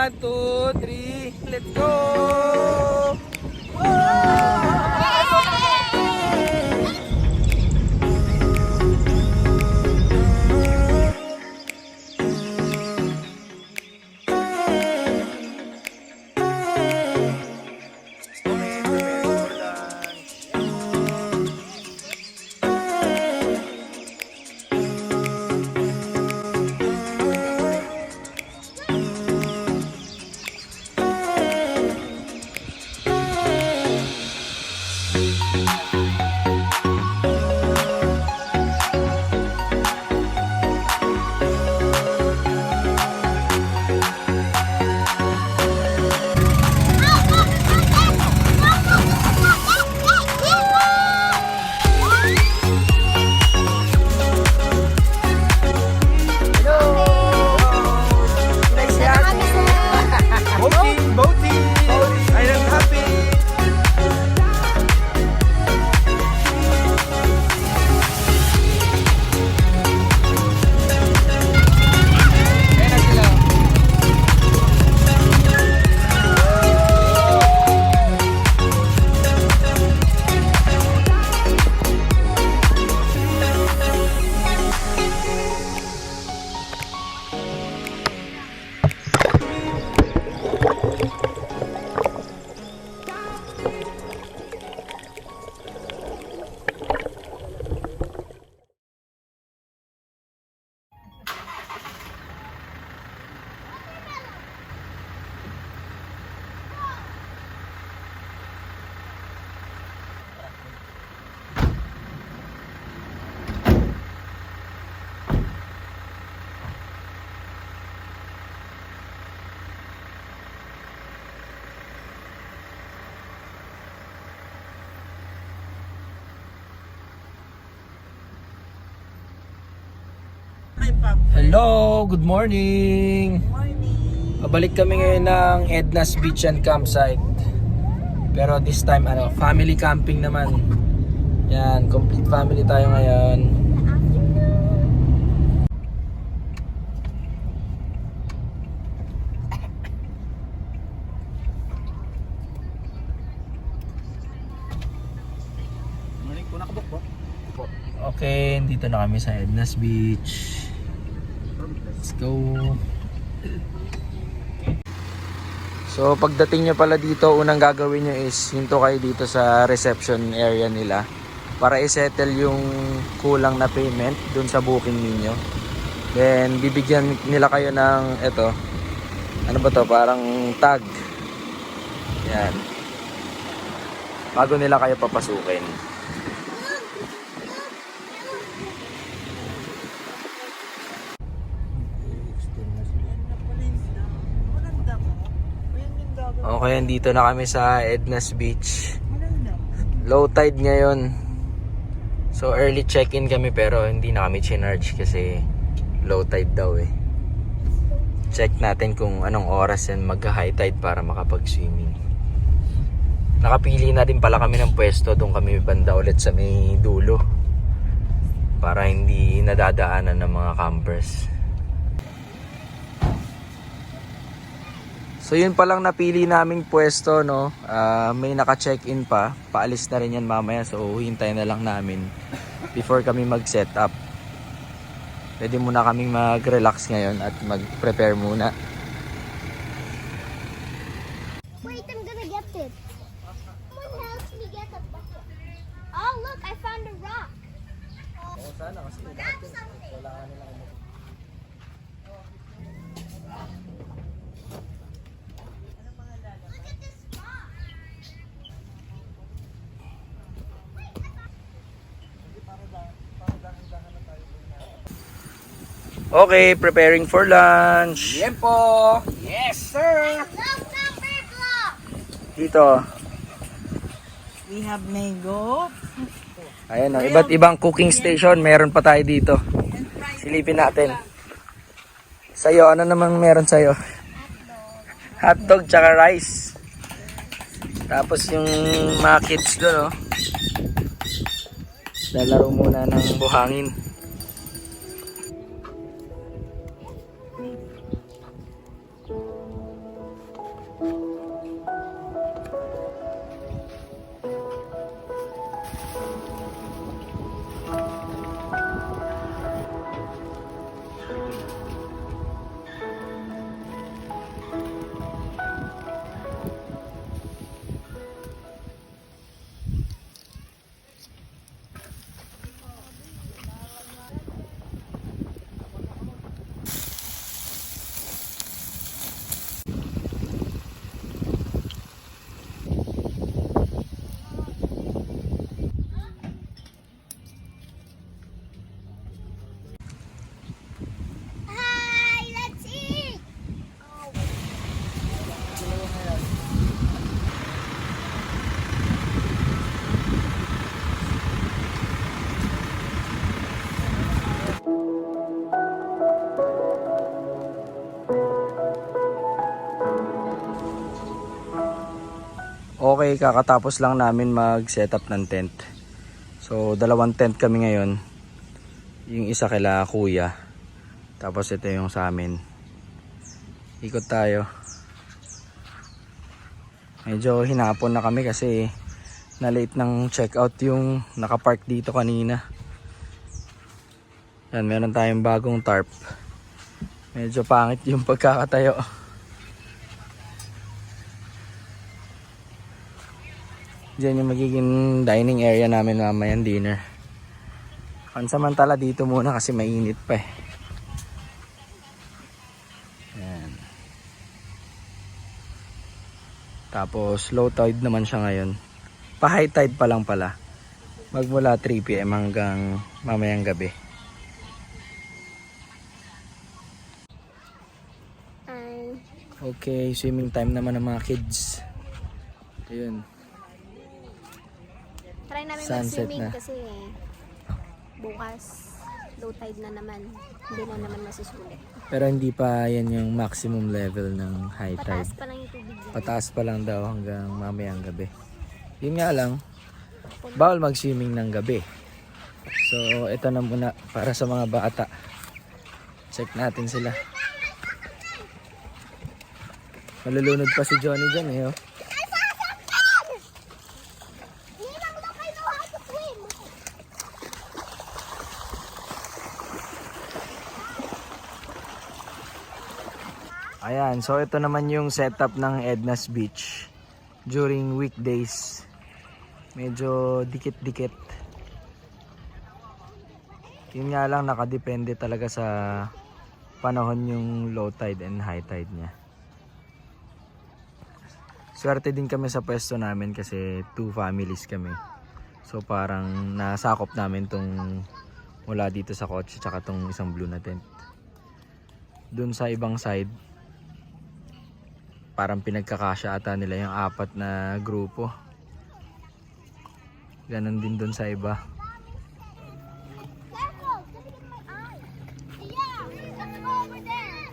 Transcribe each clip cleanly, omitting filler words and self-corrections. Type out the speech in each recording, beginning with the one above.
1, 2, 3, let's go! Hello, good morning. Pabalik kami ngayon ng Edna's Beach and Campsite. Pero this time family camping naman. Yan, complete family tayo ngayon. Okay, dito na kami sa Edna's Beach. Let's go. So pagdating nyo pala dito, unang gagawin nyo is hinto kayo dito sa reception area nila para i-settle yung kulang na payment dun sa booking ninyo. Then bibigyan nila kayo ng ano ba to, parang tag. Yan, bago nila kayo papasukin. Okay, dito na kami sa Edna's Beach. Low tide ngayon. So early check-in kami pero hindi na kami chinarge kasi low tide daw eh. Check natin kung anong oras yan mag-high tide para makapag-swimming. Nakapili na din pala kami ng pwesto. Doon kami banda ulit sa may dulo para hindi nadadaanan ng mga campers. So yun palang napili naming pwesto, no. May naka-check-in pa. Paalis na rin yan mamaya. So hintayin na lang namin before kami mag-set up. Pwede muna kaming mag-relax ngayon at mag-prepare muna. Wait, I'm gonna get it. Someone helps me get a bucket. Oh, look, I found a rock. Sana kasi Grab something. wala ka nilang Look at this rock. Okay, preparing for lunch. Tiempo. Yes, sir. Love number block. Dito. We have mango. Ayan o, iba't ibang cooking station. Meron pa tayo dito. Silipin natin. Sa'yo, ano namang meron sa'yo? Hotdog tsaka rice. Tapos yung mga kids doon, oh. Lalaro muna ng buhangin. Hi, let's eat. Okay, kakatapos lang namin mag-setup ng tent. So, dalawang tent kami ngayon. Yung isa kila kuya. Tapos ito yung sa amin. Ikot tayo. Medyo hinapon na kami kasi na-late ng check-out yung nakapark dito kanina. Yan, meron tayong bagong tarp. Medyo pangit yung pagkakatayo. Diyan yung magiging dining area namin mamayang dinner. Pansamantala dito muna kasi mainit pa eh. Yan. Tapos low tide naman siya ngayon. Pa high tide pa lang pala. Magmula 3 PM hanggang mamayang gabi. Okay, swimming time naman ng mga kids. Ayun. Try namin Sunset mag-swimming na. kasi bukas low tide na naman. Hindi na naman masusulit. Pero hindi pa yan yung maximum level ng high Pataas tide. pa lang yung tubig dyan. Pataas pa lang daw hanggang mamayang gabi. Yun nga lang, bawal mag-swimming ng gabi. So, ito na muna para sa mga bata. Check natin sila. Malulunod pa si Johnny dyan eh. Oh. I saw something! Ninang, look, I know how to swim! Ayan, so ito naman yung setup ng Edna's Beach during weekdays. Medyo dikit-dikit. Yun nga lang, nakadepende talaga sa panahon yung low tide and high tide niya. Swerte din kami sa pwesto namin kasi 2 families kami. So parang nasakop namin tong mula dito sa kotse tsaka tong isang blue na tent. Dun sa ibang side, parang pinagkakasya ata nila yung 4 na grupo. Ganon din dun sa iba. Careful! It's gonna get my eye! Yeah! Let's go over there!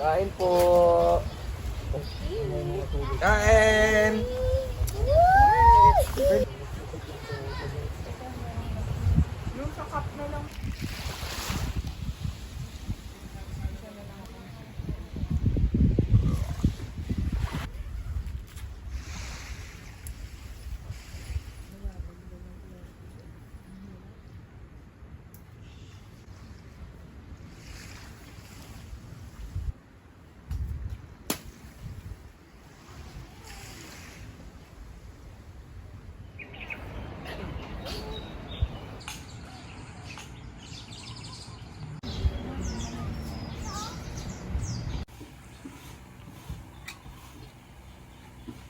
Kain po. Kain.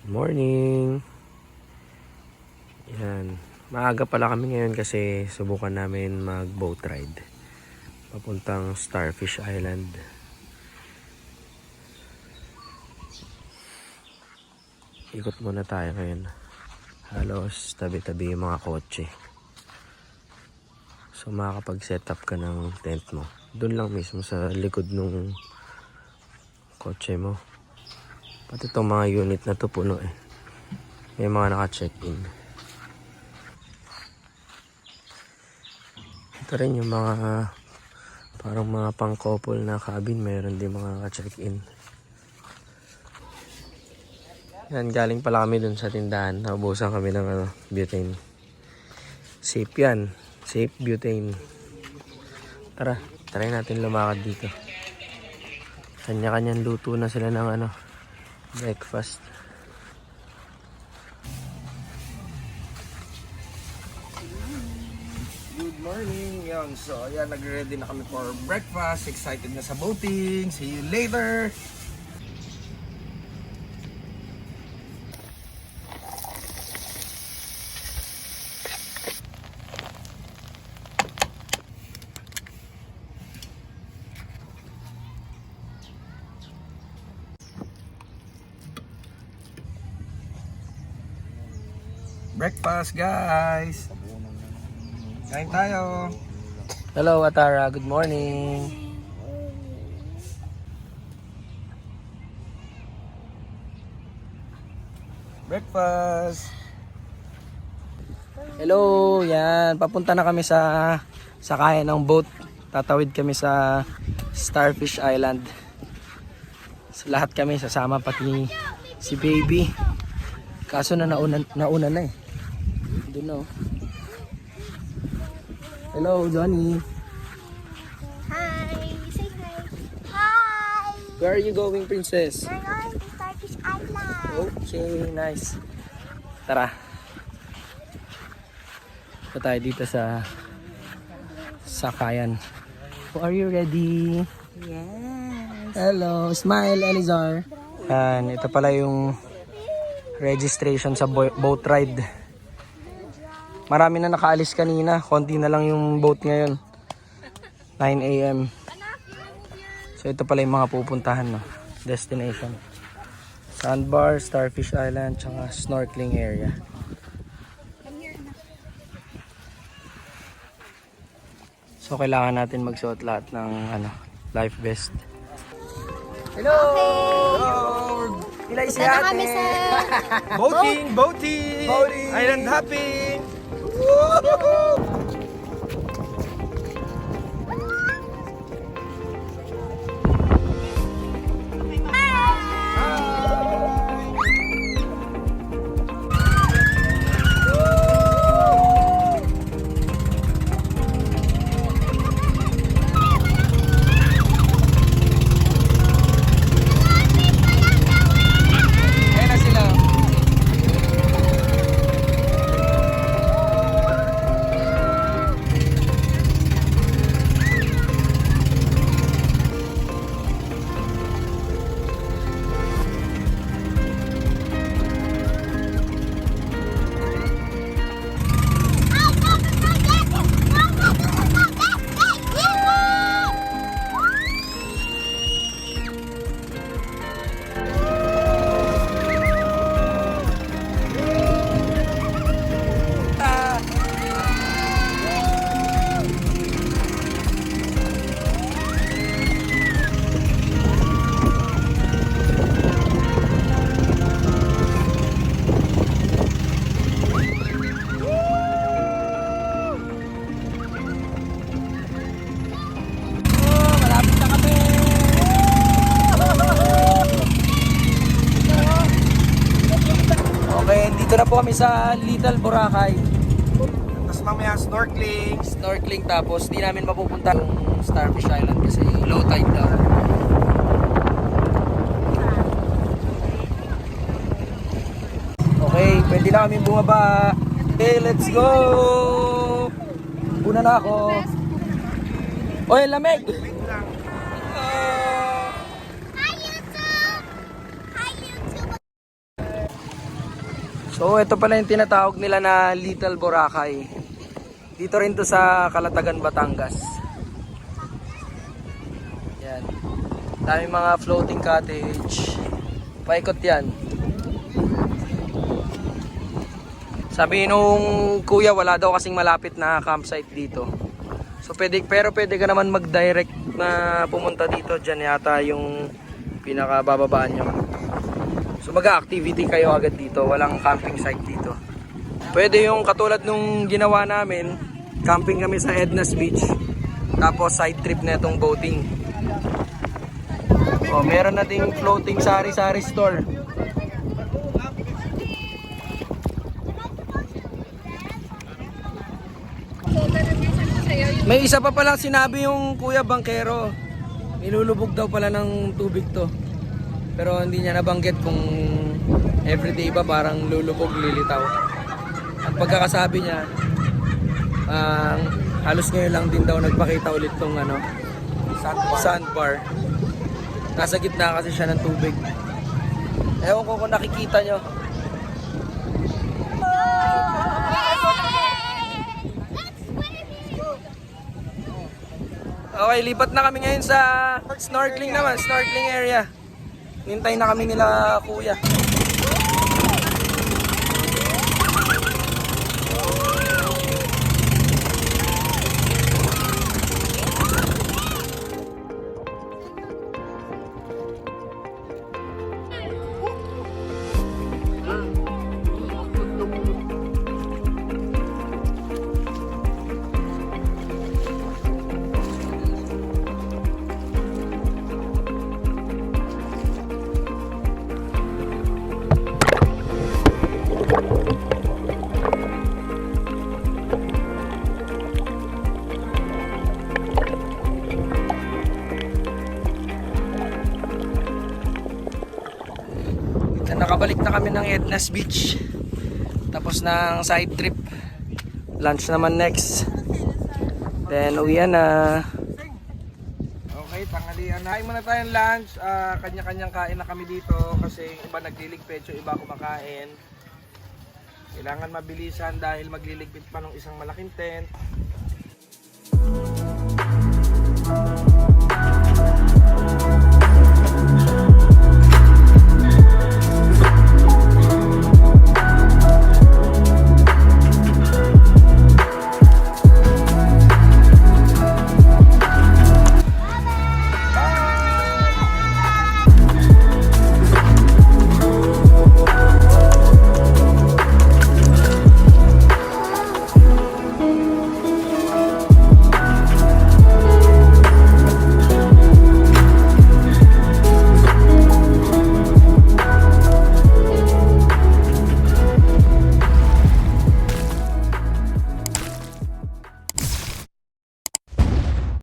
Morning. Yan. Maaga pala kami ngayon kasi subukan namin mag boat ride. Papuntang Starfish Island. Ikot muna tayo ngayon. Halos tabi-tabi yung mga kotse. So makakapag-set up ka ng tent mo. Doon lang mismo sa likod nung kotse mo. Pati itong mga unit na to puno eh. May mga naka-check-in. Ito rin yung mga parang mga pang-couple na cabin. Mayroon din mga naka-check-in. Yan, galing pala kami dun sa tindahan. Naubusan kami ng butane. Safe yan. Safe butane. Tara, try natin lumakad dito. Kanya-kanyang luto na sila ng breakfast. Good morning. Yan. So, ayan, nag-ready na kami for breakfast. Excited na sa boating. See you later. Breakfast, guys. Kain tayo. Hello, Atara. Good morning. Breakfast. Hello, yan. Papunta na kami sa sakayan ng boat. Tatawid kami sa Starfish Island. So, lahat kami sasama, pati si baby. Kaso nauna na eh. Doon na oh. Hello, Johnny. Hi. Say hi. Hi. Where are you going, princess? We're going to Starfish Island. Okay, nice. Tara. Ito tayo dito sa sakayan. Are you ready? Yes. Hello, smile, Elizar. Yan, ito pala yung registration sa boat ride. Marami na nakaalis kanina. Konti na lang yung boat ngayon. 9 AM. So ito pala yung mga pupuntahan, no? Destination. Sandbar, Starfish Island, tsaka snorkeling area. So kailangan natin magsuot lahat ng life vest. Hello! Hello! Ilay si Punta na kami sa Boating! Island hopping! Ayan na sila. Dito na po kami sa Little Boracay. Tapos mamaya snorkeling. Snorkeling, tapos di namin mapupunta yung Starfish Island kasi low tide daw. Okay, pwede na kami bumaba. Okay, let's go! Una na ako. Oy, lamig! Hi, YouTube! Hi, YouTube! So, ito pala yung tinatawag nila na Little Boracay. Dito rin to sa Calatagan, Batangas. Yan. Daming mga floating cottage. Paikot yan. Sabi nung kuya, wala daw kasing malapit na campsite dito. So pwede ka naman mag-direct na pumunta dito. Diyan yata yung pinakabababaan nyo. So mag-activity kayo agad dito. Walang camping site dito. Pwede yung katulad nung ginawa namin. Camping kami sa Edna's Beach. Tapos side trip na itong boating. O, meron na ding floating sari-sari store. May isa pa palang sinabi yung Kuya Bangkero. Nilulubog daw pala ng tubig to. Pero hindi niya nabanggit kung everyday ba parang lulubog, lilitaw. Ang pagkakasabi niya, halos ngayon lang din daw nagpakita ulit tong sandbar. Nasa gitna kasi siya ng tubig. Ewan ko kung nakikita nyo. Okay, lipat na kami ngayon sa snorkeling naman, snorkeling area. Nintay na kami nila kuya. Nakabalik na kami ng Edna's Beach. Tapos ng side trip. Lunch naman next. Then uwian na. Okay, tanghalian na. Kain muna tayong lunch. Kanya-kanyang kain na kami dito kasi iba nagliligpit, yung iba kumakain. Kailangan mabilisan dahil magliligpit pa ng isang malaking tent.